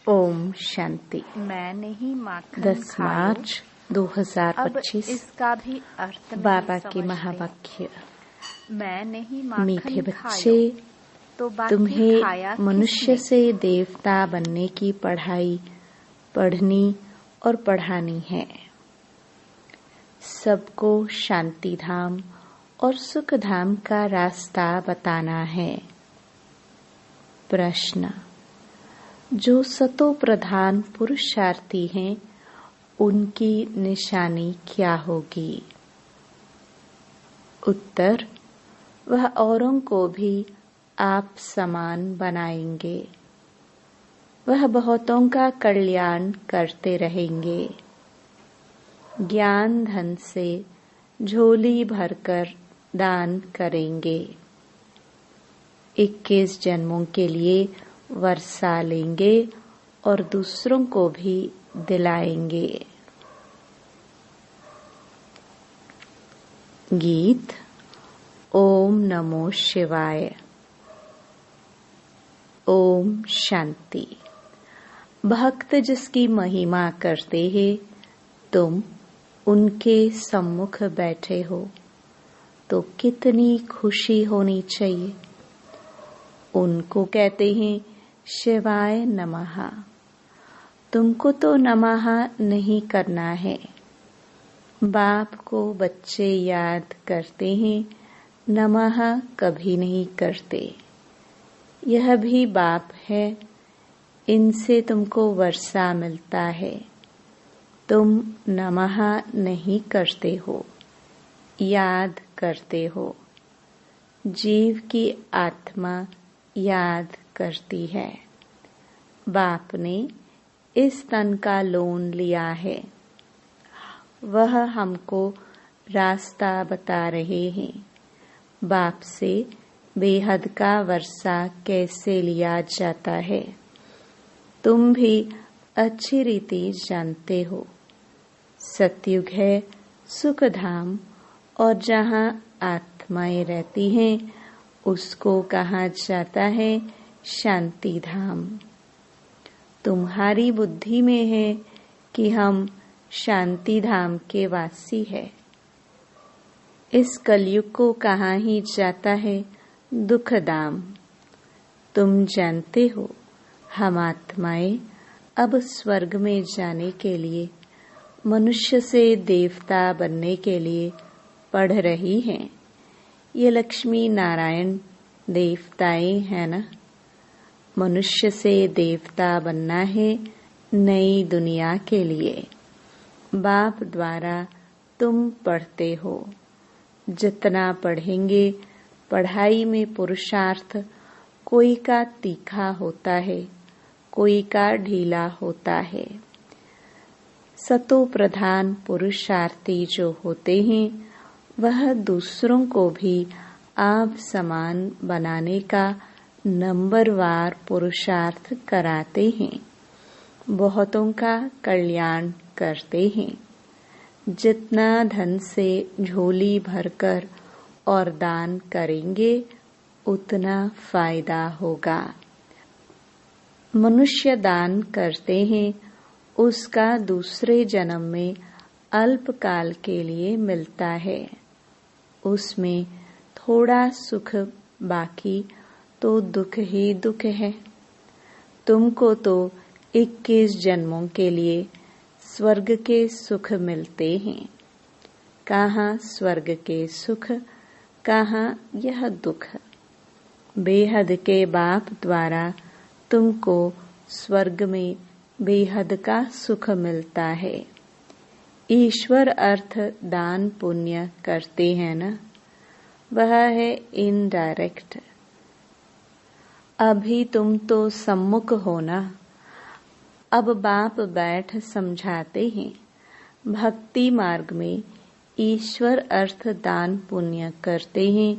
ओम शांति। मैं नहीं माखन 10 मार्च 2025। इसका भी अर्थ नहीं बाबा के समझते। महावाक्य। मैं नहीं मीठे माखन बच्चे, तो बाकी तुम्हें खाया मनुष्य किसने? से देवता बनने की पढ़ाई पढ़नी और पढ़ानी है। सबको शांति धाम और सुख धाम का रास्ता बताना है। प्रश्न: जो सतो प्रधान पुरुषार्थी हैं, उनकी निशानी क्या होगी? उत्तर: वह औरों को भी आप समान बनाएंगे। वह बहुतों का कल्याण करते रहेंगे। ज्ञान धन से झोली भरकर दान करेंगे। 21 जन्मों के लिए वर्षा लेंगे और दूसरों को भी दिलाएंगे। गीत। ओम नमो शिवाय। ओम शांति। भक्त जिसकी महिमा करते हैं, तुम उनके सम्मुख बैठे हो तो कितनी खुशी होनी चाहिए। उनको कहते हैं शिवाय नमः। तुमको तो नमः नहीं करना है। बाप को बच्चे याद करते हैं, नमः कभी नहीं करते। यह भी बाप है, इनसे तुमको वर्षा मिलता है। तुम नमः नहीं करते हो, याद करते हो। जीव की आत्मा याद करती है। बाप ने इस तन का लोन लिया है। वह हमको रास्ता बता रहे हैं। बाप से बेहद का वर्षा कैसे लिया जाता है, तुम भी अच्छी रीति जानते हो। सतयुग है सुख धाम, और जहाँ आत्माएं रहती हैं उसको कहा जाता है शांति धाम। तुम्हारी बुद्धि में है कि हम शांति धाम के वासी है। इस कलयुग को कहा ही जाता है दुख धाम। तुम जानते हो, हम आत्माएं अब स्वर्ग में जाने के लिए, मनुष्य से देवता बनने के लिए पढ़ रही हैं। ये लक्ष्मी नारायण देवताएं हैं ना। मनुष्य से देवता बनना है नई दुनिया के लिए। बाप द्वारा तुम पढ़ते हो। जितना पढ़ेंगे, पढ़ाई में पुरुषार्थ कोई का तीखा होता है, कोई का ढीला होता है। सतो प्रधान पुरुषार्थी जो होते हैं, वह दूसरों को भी आप समान बनाने का नंबरवार पुरुषार्थ कराते हैं। बहुतों का कल्याण करते हैं। जितना धन से झोली भरकर और दान करेंगे, उतना फायदा होगा। मनुष्य दान करते हैं, उसका दूसरे जन्म में अल्पकाल के लिए मिलता है। उसमें थोड़ा सुख, बाकी तो दुख ही दुख है। तुमको तो 21 जन्मों के लिए स्वर्ग के सुख मिलते हैं। कहाँ स्वर्ग के सुख, कहाँ यह दुख। बेहद के बाप द्वारा तुमको स्वर्ग में बेहद का सुख मिलता है। ईश्वर अर्थ दान पुण्य करते हैं ना, वह है इनडायरेक्ट। अभी तुम तो सम्मुख हो ना। अब बाप बैठ समझाते हैं। भक्ति मार्ग में ईश्वर अर्थ दान पुण्य करते हैं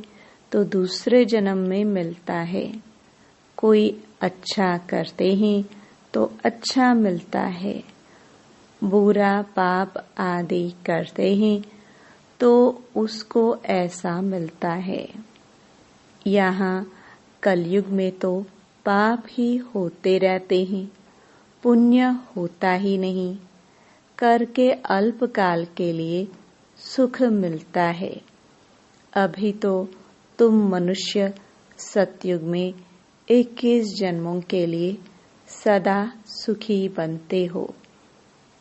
तो दूसरे जन्म में मिलता है। कोई अच्छा करते हैं तो अच्छा मिलता है। बुरा पाप आदि करते हैं तो उसको ऐसा मिलता है। यहाँ कलयुग में तो पाप ही होते रहते हैं, पुण्य होता ही नहीं, करके अल्पकाल के लिए सुख मिलता है। अभी तो तुम मनुष्य सतयुग में 21 जन्मों के लिए सदा सुखी बनते हो।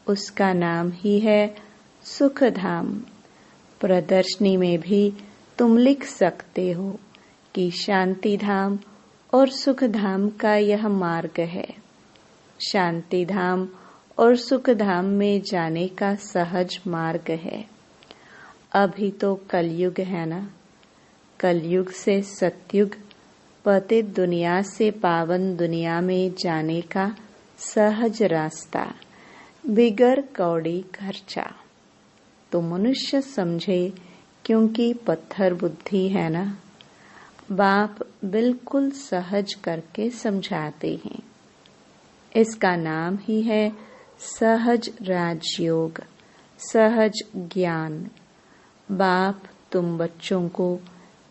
उसका नाम ही है सुख धाम। प्रदर्शनी में भी तुम लिख सकते हो कि शांति धाम और सुख धाम का यह मार्ग है। शांति धाम और सुख धाम में जाने का सहज मार्ग है। अभी तो कलयुग है ना, कलयुग से सतयुग, पतित दुनिया से पावन दुनिया में जाने का सहज रास्ता, बिगर कौड़ी खर्चा। तो मनुष्य समझे, क्योंकि पत्थर बुद्धि है ना। बाप बिल्कुल सहज करके समझाते हैं। इसका नाम ही है सहज राजयोग, सहज ज्ञान। बाप तुम बच्चों को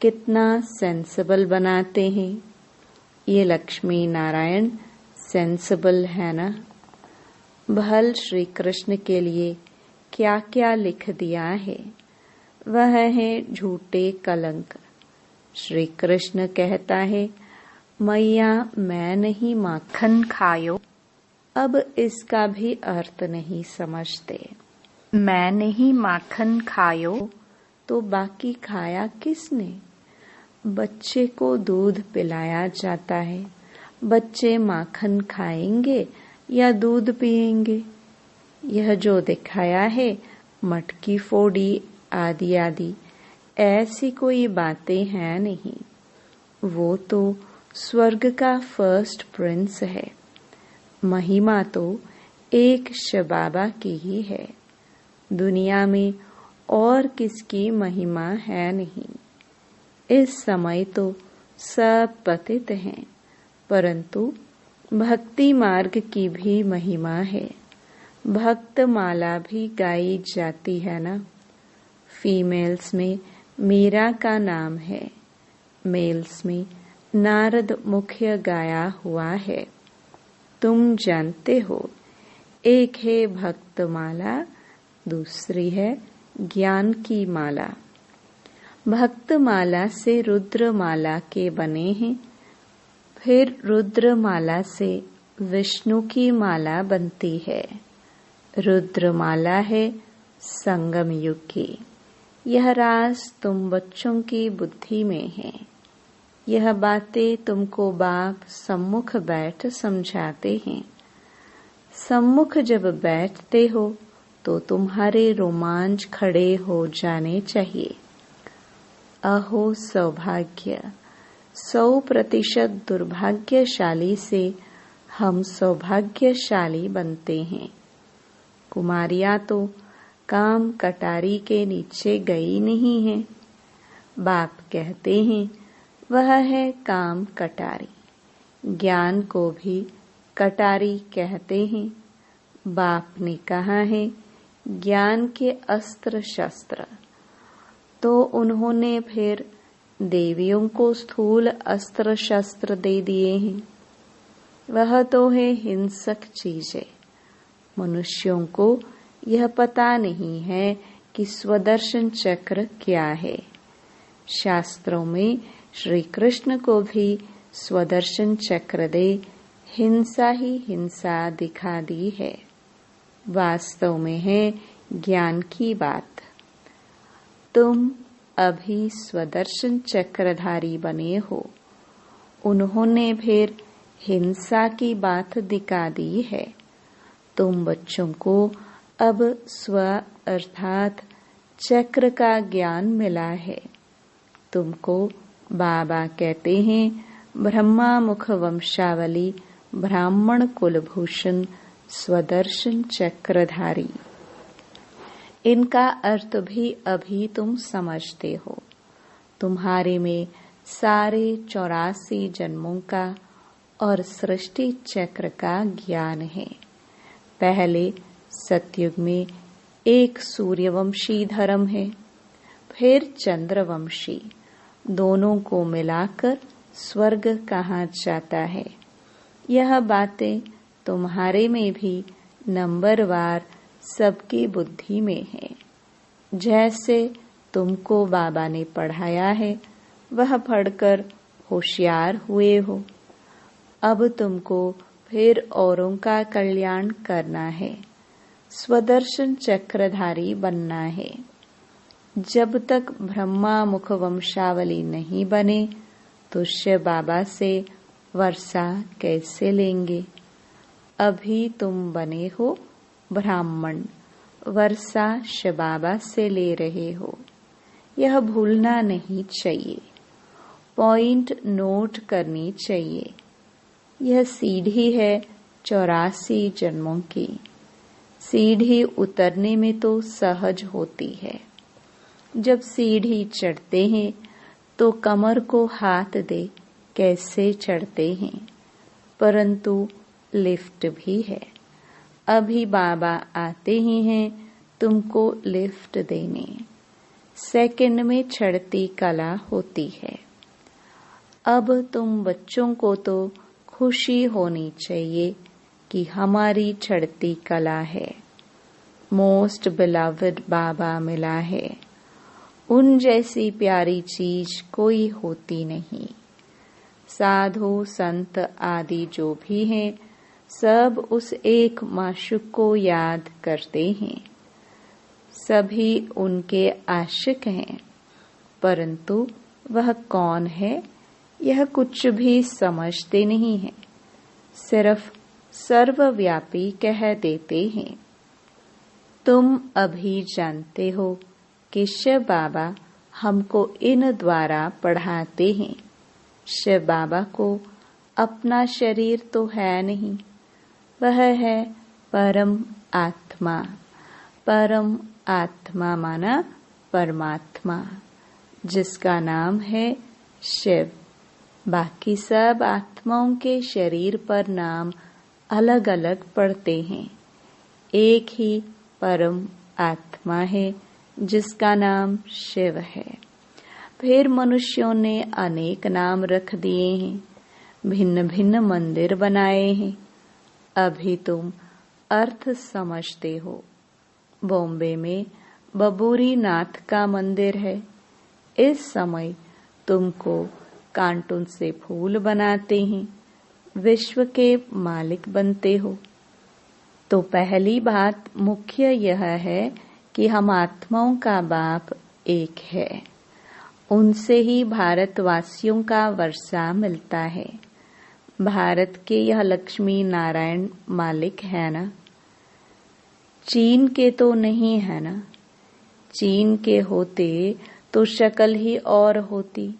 कितना सेंसिबल बनाते हैं। ये लक्ष्मी नारायण सेंसिबल है ना। भल श्री कृष्ण के लिए क्या क्या लिख दिया है, वह है झूठे कलंक। श्री कृष्ण कहता है, मैया मैं नहीं माखन खायो। अब इसका भी अर्थ नहीं समझते। मैं नहीं माखन खायो तो बाकी खाया किसने? बच्चे को दूध पिलाया जाता है, बच्चे माखन खाएंगे या दूध पिएंगे? यह जो दिखाया है मटकी फोड़ी आदि आदि, ऐसी कोई बातें हैं नहीं। वो तो स्वर्ग का फर्स्ट प्रिंस है। महिमा तो एक शबाबा की ही है। दुनिया में और किसकी महिमा है नहीं। इस समय तो सब पतित हैं, परंतु भक्ति मार्ग की भी महिमा है। भक्त माला भी गाई जाती है ना। फीमेल्स में मीरा का नाम है, मेल्स में नारद मुख्य गाया हुआ है। तुम जानते हो, एक है भक्त माला, दूसरी है ज्ञान की माला। भक्त माला से रुद्र माला के बने हैं, फिर रुद्र माला से विष्णु की माला बनती है। रुद्र माला है संगम युग की। यह राज तुम बच्चों की बुद्धि में है। यह बातें तुमको बाप सम्मुख बैठ समझाते हैं। सम्मुख जब बैठते हो तो तुम्हारे रोमांच खड़े हो जाने चाहिए। अहो सौभाग्य, 100% दुर्भाग्यशाली से हम सौभाग्यशाली बनते हैं। कुमारियां तो काम कटारी के नीचे गई नहीं है। बाप कहते हैं वह है काम कटारी। ज्ञान को भी कटारी कहते हैं। बाप ने कहा है ज्ञान के अस्त्र शस्त्र, तो उन्होंने फिर देवियों को स्थूल अस्त्र शस्त्र दे दिए हैं। वह तो है हिंसक चीजें। मनुष्यों को यह पता नहीं है कि स्वदर्शन चक्र क्या है। शास्त्रों में श्री कृष्ण को भी स्वदर्शन चक्र दे हिंसा ही हिंसा दिखा दी है। वास्तव में है ज्ञान की बात। तुम अभी स्वदर्शन चक्रधारी बने हो। उन्होंने फिर हिंसा की बात दिखा दी है। तुम बच्चों को अब स्व अर्थात चक्र का ज्ञान मिला है। तुमको बाबा कहते हैं ब्रह्मा मुख वंशावली ब्राह्मण कुलभूषण स्वदर्शन चक्रधारी। इनका अर्थ भी अभी तुम समझते हो। तुम्हारे में सारे 84 जन्मों का और सृष्टि चक्र का ज्ञान है। पहले सतयुग में एक सूर्यवंशी धर्म है, फिर चंद्रवंशी। दोनों को मिलाकर स्वर्ग कहा जाता है। यह बातें तुम्हारे में भी नंबरवार सबकी बुद्धि में है। जैसे तुमको बाबा ने पढ़ाया है वह पढ़कर होशियार हुए हो। अब तुमको फिर औरों का कल्याण करना है, स्वदर्शन चक्रधारी बनना है। जब तक ब्रह्मा मुख वंशावली नहीं बने तो शिव बाबा से वर्षा कैसे लेंगे। अभी तुम बने हो ब्राह्मण, वर्षा शिव बाबा से ले रहे हो, यह भूलना नहीं चाहिए। पॉइंट नोट करनी चाहिए। यह सीढ़ी है 84 जन्मों की। सीढ़ी उतरने में तो सहज होती है। जब सीढ़ी चढ़ते हैं तो कमर को हाथ दे कैसे चढ़ते हैं, परंतु लिफ्ट भी है। अभी बाबा आते ही हैं तुमको लिफ्ट देने। सेकंड में चढ़ती कला होती है। अब तुम बच्चों को तो खुशी होनी चाहिए कि हमारी चढ़ती कला है। मोस्ट बिलवड बाबा मिला है। उन जैसी प्यारी चीज कोई होती नहीं। साधु संत आदि जो भी हैं सब उस एक माशूक को याद करते हैं। सभी उनके आशिक हैं, परंतु वह कौन है यह कुछ भी समझते नहीं हैं। सिर्फ सर्वव्यापी कह देते हैं। तुम अभी जानते हो कि शिव बाबा हमको इन द्वारा पढ़ाते हैं। शिव बाबा को अपना शरीर तो है नहीं, वह है परम आत्मा। परम आत्मा माना परमात्मा, जिसका नाम है शिव। बाकी सब आत्माओं के शरीर पर नाम अलग अलग पड़ते हैं। एक ही परम आत्मा है जिसका नाम शिव है। फिर मनुष्यों ने अनेक नाम रख दिए हैं, भिन्न भिन्न मंदिर बनाए हैं। अभी तुम अर्थ समझते हो। बॉम्बे में बबूरी नाथ का मंदिर है। इस समय तुमको कार्टून से फूल बनाते हैं, विश्व के मालिक बनते हो। तो पहली बात मुख्य यह है कि हम आत्माओं का बाप एक है। उनसे ही भारतवासियों का वर्षा मिलता है। भारत के यह लक्ष्मी नारायण मालिक है ना। चीन के तो नहीं है ना। चीन के होते तो शक्ल ही और होती।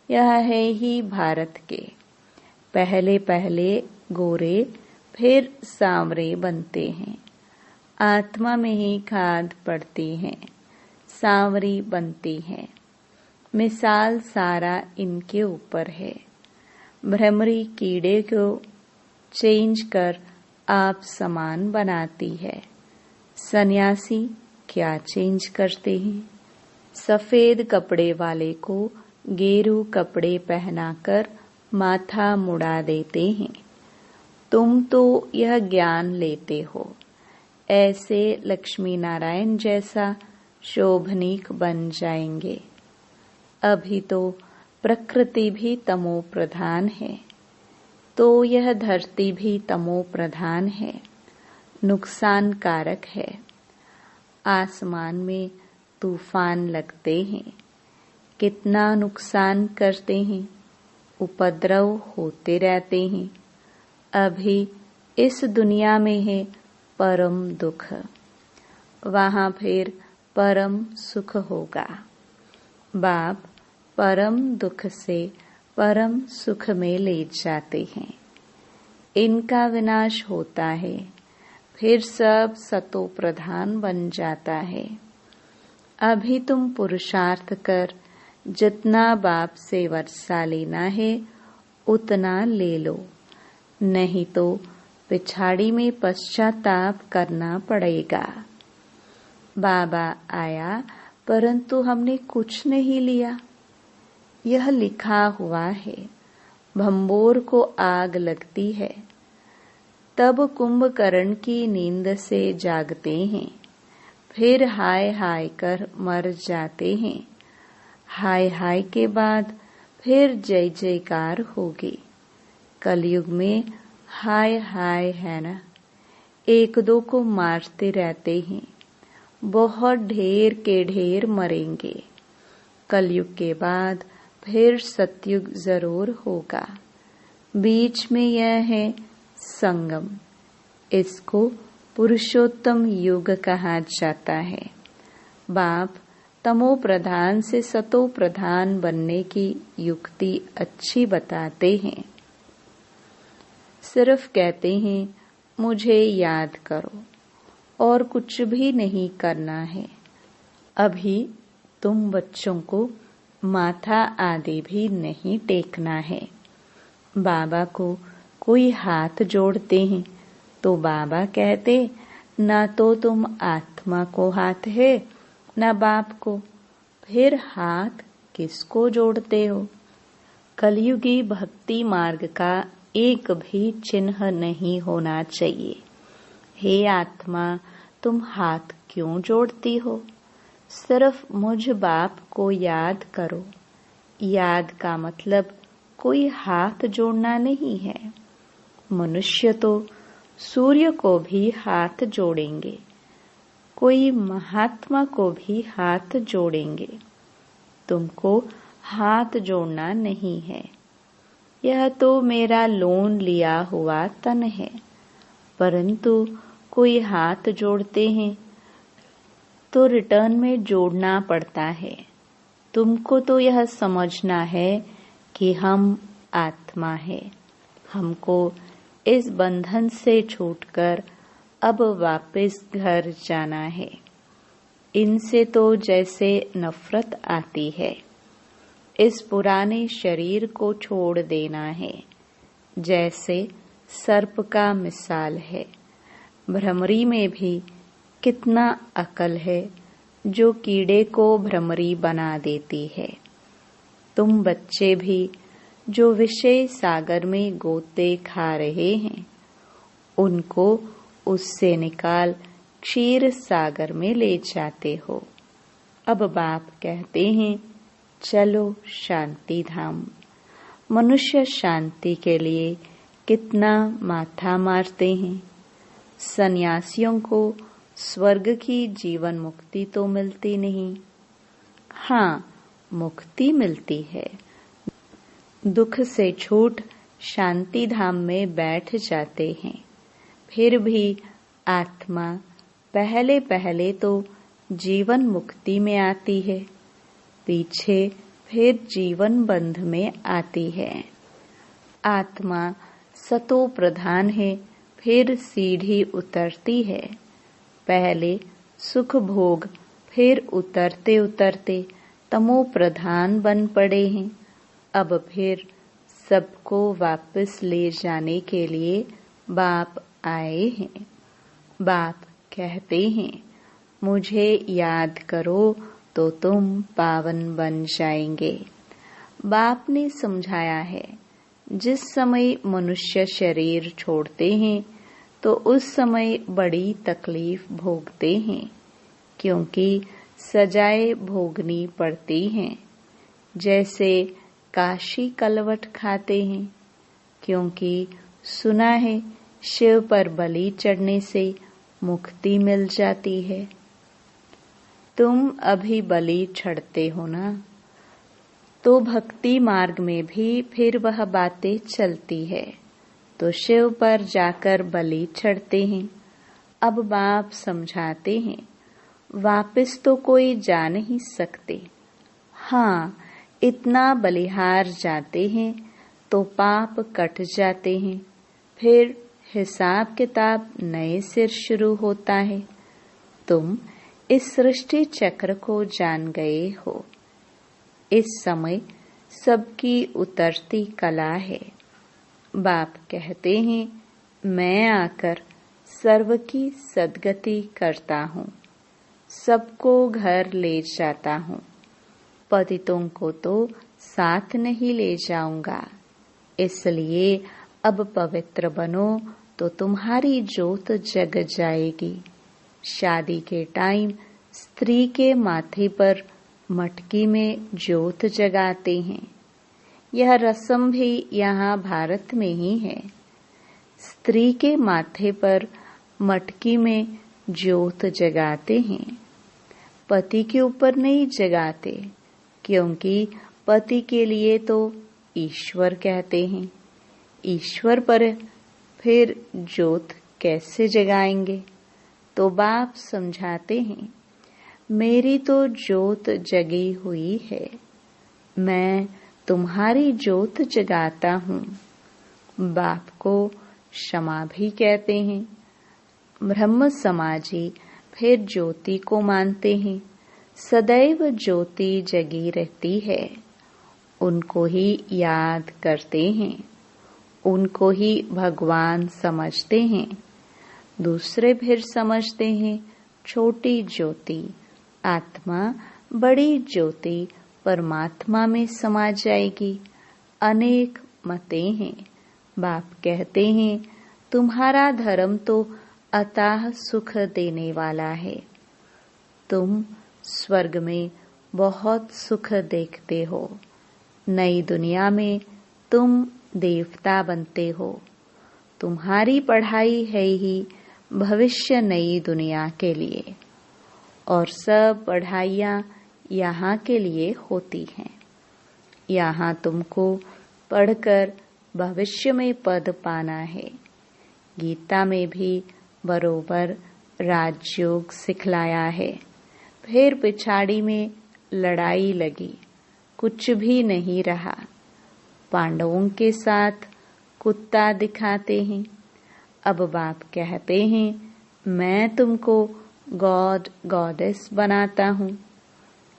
यह है ही भारत के। पहले पहले गोरे फिर सांवरे बनते हैं। आत्मा में ही खाद पड़ती है, सांवरी बनती है। मिसाल सारा इनके ऊपर है। भ्रमरी कीड़े को चेंज कर आप समान बनाती है। सन्यासी क्या चेंज करते हैं? सफेद कपड़े वाले को गेरू कपड़े पहनाकर माथा मुड़ा देते हैं। तुम तो यह ज्ञान लेते हो, ऐसे लक्ष्मी नारायण जैसा शोभनीक बन जाएंगे। अभी तो प्रकृति भी तमो प्रधान है, तो यह धरती भी तमो प्रधान है, नुकसान कारक है। आसमान में तूफान लगते हैं, कितना नुकसान करते हैं, उपद्रव होते रहते हैं। अभी इस दुनिया में है परम दुख, वहां फिर परम सुख होगा। बाप परम दुख से परम सुख में ले जाते हैं। इनका विनाश होता है, फिर सब सतो प्रधान बन जाता है। अभी तुम पुरुषार्थ कर जितना बाप से वर्षा लेना है उतना ले लो, नहीं तो पिछाड़ी में पश्चाताप करना पड़ेगा। बाबा आया परंतु हमने कुछ नहीं लिया। यह लिखा हुआ है, भंबोर को आग लगती है, तब कुंभकर्ण की नींद से जागते हैं, फिर हाय हाय कर मर जाते हैं। हाय हाय के बाद फिर जय जयकार होगी। कलयुग में हाय हाय है ना, एक दो को मारते रहते हैं, बहुत ढेर के ढेर मरेंगे। कलयुग के बाद फिर सतयुग जरूर होगा। बीच में यह है संगम, इसको पुरुषोत्तम युग कहा जाता है। बाप तमो प्रधान से सतो प्रधान बनने की युक्ति अच्छी बताते हैं। सिर्फ कहते हैं मुझे याद करो और कुछ भी नहीं करना है। अभी तुम बच्चों को माथा आदि भी नहीं टेकना है। बाबा को कोई हाथ जोड़ते हैं तो बाबा कहते ना तो तुम आत्मा को हाथ है न बाप को, फिर हाथ किसको जोड़ते हो। कलयुगी भक्ति मार्ग का एक भी चिन्ह नहीं होना चाहिए। हे आत्मा, तुम हाथ क्यों जोड़ती हो? सिर्फ मुझ बाप को याद करो। याद का मतलब कोई हाथ जोड़ना नहीं है। मनुष्य तो सूर्य को भी हाथ जोड़ेंगे, कोई महात्मा को भी हाथ जोड़ेंगे। तुमको हाथ जोड़ना नहीं है। यह तो मेरा लोन लिया हुआ तन है, परंतु कोई हाथ जोड़ते हैं तो रिटर्न में जोड़ना पड़ता है। तुमको तो यह समझना है कि हम आत्मा है। हमको इस बंधन से छूटकर अब वापस घर जाना है। इनसे तो जैसे नफरत आती है। इस पुराने शरीर को छोड़ देना है। जैसे सर्प का मिसाल है। भ्रमरी में भी कितना अकल है जो कीड़े को भ्रमरी बना देती है। तुम बच्चे भी जो विषय सागर में गोते खा रहे हैं, उनको उससे निकाल क्षीर सागर में ले जाते हो। अब बाप कहते हैं चलो शांति धाम। मनुष्य शांति के लिए कितना माथा मारते हैं। सन्यासियों को स्वर्ग की जीवन मुक्ति तो मिलती नहीं। हाँ, मुक्ति मिलती है। दुख से छूट शांति धाम में बैठ जाते हैं। फिर भी आत्मा पहले पहले तो जीवन मुक्ति में आती है, पीछे फिर जीवन बंध में आती है। आत्मा सतो प्रधान है, फिर सीढ़ी उतरती है। पहले सुख भोग, फिर उतरते उतरते तमो प्रधान बन पड़े हैं। अब फिर सबको वापस ले जाने के लिए बाप आए हैं। बाप कहते हैं मुझे याद करो तो तुम पावन बन जाएंगे। बाप ने समझाया है जिस समय मनुष्य शरीर छोड़ते हैं तो उस समय बड़ी तकलीफ भोगते हैं, क्योंकि सजाएं भोगनी पड़ती हैं। जैसे काशी कलवट खाते हैं, क्योंकि सुना है शिव पर बलि चढ़ने से मुक्ति मिल जाती है। तुम अभी बलि चढ़ते हो ना, तो भक्ति मार्ग में भी फिर वह बातें चलती है। तो शिव पर जाकर बलि चढ़ते हैं। अब बाप समझाते हैं वापस तो कोई जा नहीं सकते। हाँ, इतना बलिहार जाते हैं तो पाप कट जाते हैं। फिर हिसाब किताब नए सिर शुरू होता है। तुम इस सृष्टि चक्र को जान गए हो। इस समय सबकी उतरती कला है। बाप कहते हैं मैं आकर सर्व की सद्गति करता हूँ, सबको घर ले जाता हूँ। पतितों को तो साथ नहीं ले जाऊंगा। इसलिए अब पवित्र बनो तो तुम्हारी जोत जग जाएगी। शादी के टाइम स्त्री के माथे पर मटकी में जोत जगाते हैं। यह रस्म भी यहाँ भारत में ही है। स्त्री के माथे पर मटकी में जोत जगाते हैं। पति के ऊपर नहीं जगाते, क्योंकि पति के लिए तो ईश्वर कहते हैं। ईश्वर पर फिर जोत कैसे जगाएंगे? तो बाप समझाते हैं, मेरी तो जोत जगी हुई है, मैं तुम्हारी जोत जगाता हूँ। बाप को क्षमा भी कहते हैं। ब्रह्म समाजी फिर ज्योति को मानते हैं। सदैव ज्योति जगी रहती है। उनको ही याद करते हैं, उनको ही भगवान समझते हैं। दूसरे फिर समझते हैं छोटी ज्योति, आत्मा बड़ी ज्योति परमात्मा में समा जाएगी। अनेक मतें हैं। बाप कहते हैं, तुम्हारा धर्म तो अथाह सुख देने वाला है। तुम स्वर्ग में बहुत सुख देखते हो। नई दुनिया में तुम देवता बनते हो। तुम्हारी पढ़ाई है ही भविष्य नई दुनिया के लिए, और सब पढ़ाइयाँ यहाँ के लिए होती हैं। यहाँ तुमको पढ़कर भविष्य में पद पाना है। गीता में भी बरोबर राजयोग सिखलाया है। फिर पिछाड़ी में लड़ाई लगी, कुछ भी नहीं रहा। पांडवों के साथ कुत्ता दिखाते हैं। अब बाप कहते हैं, मैं तुमको गॉड गॉडेस बनाता हूँ।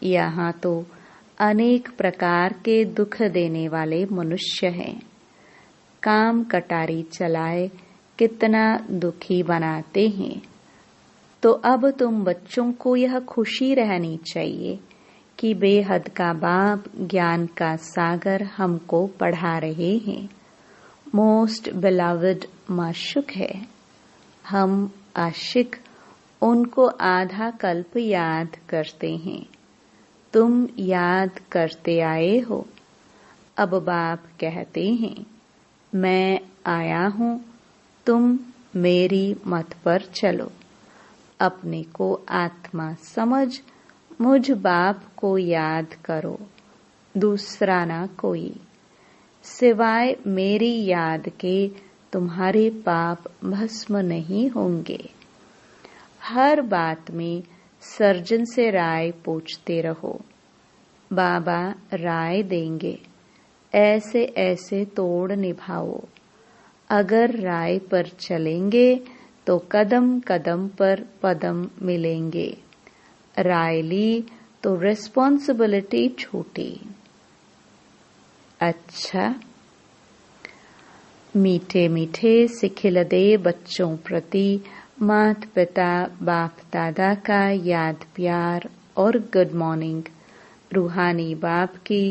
यहाँ तो अनेक प्रकार के दुख देने वाले मनुष्य हैं। काम कटारी चलाए कितना दुखी बनाते हैं। तो अब तुम बच्चों को यह खुशी रहनी चाहिए कि बेहद का बाप ज्ञान का सागर हमको पढ़ा रहे हैं। मोस्ट बिलवड माशुक है। हम आशिक उनको आधा कल्प याद करते हैं। तुम याद करते आए हो। अब बाप कहते हैं, मैं आया हूँ, तुम मेरी मत पर चलो। अपने को आत्मा समझ मुझ बाप को याद करो, दूसरा ना कोई। सिवाय मेरी याद के तुम्हारे पाप भस्म नहीं होंगे। हर बात में सर्जन से राय पूछते रहो। बाबा राय देंगे, ऐसे ऐसे तोड़ निभाओ। अगर राय पर चलेंगे तो कदम कदम पर पदम मिलेंगे। राय ली तो रिस्पॉन्सिबिलिटी छूटी। अच्छा, मीठे मीठे सिखिलदे बच्चों प्रति माता पिता बाप दादा का याद प्यार और गुड मॉर्निंग। रूहानी बाप की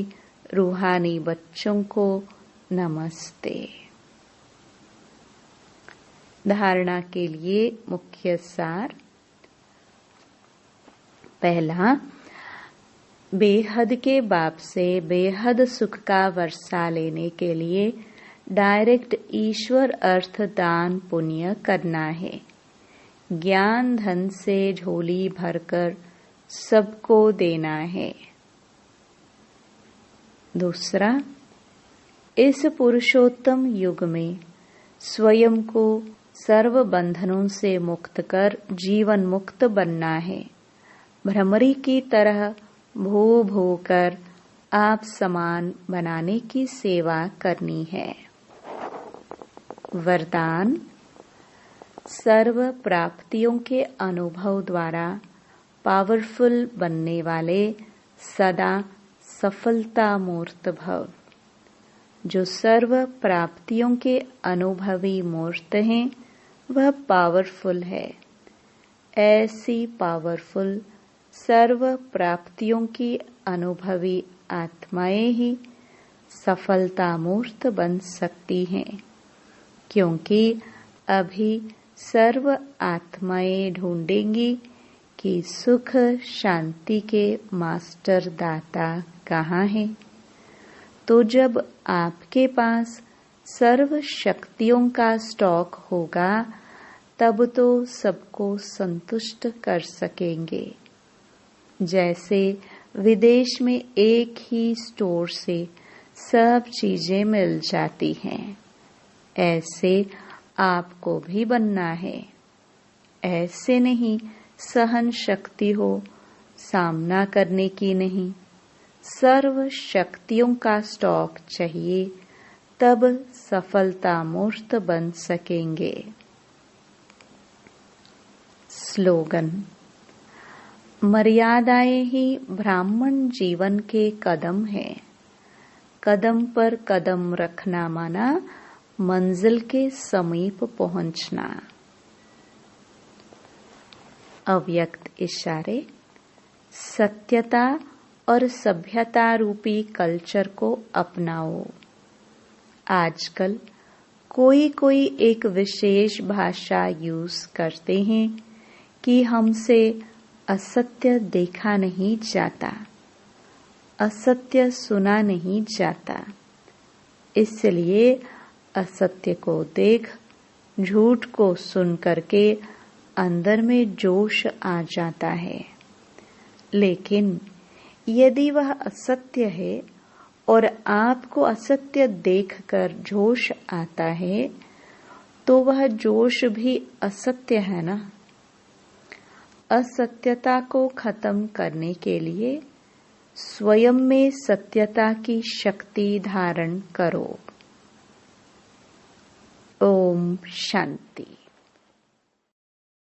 रूहानी बच्चों को नमस्ते। धारणा के लिए मुख्य सार। पहला, बेहद के बाप से बेहद सुख का वर्षा लेने के लिए डायरेक्ट ईश्वर अर्थ दान पुण्य करना है। ज्ञान धन से झोली भरकर सबको देना है। दूसरा, इस पुरुषोत्तम युग में स्वयं को सर्व बंधनों से मुक्त कर जीवन मुक्त बनना है। भ्रमरी की तरह भो भो कर आप समान बनाने की सेवा करनी है। वरदान, सर्व प्राप्तियों के अनुभव द्वारा पावरफुल बनने वाले सदा सफलता मूर्त भव। जो सर्व प्राप्तियों के अनुभवी मूर्त हैं, वह पावरफुल है। ऐसी पावरफुल सर्व प्राप्तियों की अनुभवी आत्माएं ही सफलता मूर्त बन सकती हैं, क्योंकि अभी सर्व आत्माएं ढूंढेंगी कि सुख शांति के मास्टर दाता कहाँ हैं। तो जब आपके पास सर्व शक्तियों का स्टॉक होगा तब तो सबको संतुष्ट कर सकेंगे। जैसे विदेश में एक ही स्टोर से सब चीजें मिल जाती हैं, ऐसे आपको भी बनना है। ऐसे नहीं सहन शक्ति हो, सामना करने की नहीं, सर्व शक्तियों का स्टॉक चाहिए, तब सफलता मूर्त बन सकेंगे। स्लोगन: मर्यादाएं ही ब्राह्मण जीवन के कदम हैं। कदम पर कदम रखना माना मंजिल के समीप पहुंचना। अव्यक्त इशारे: सत्यता और सभ्यता रूपी कल्चर को अपनाओ। आजकल कोई एक विशेष भाषा यूज करते हैं कि हमसे असत्य देखा नहीं जाता, असत्य सुना नहीं जाता, इसलिए असत्य को देख, झूठ को सुन करके अंदर में जोश आ जाता है। लेकिन यदि वह असत्य है और आपको असत्य देखकर जोश आता है, तो वह जोश भी असत्य है ना। असत्यता को खत्म करने के लिए स्वयं में सत्यता की शक्ति धारण करो। ओम शांति।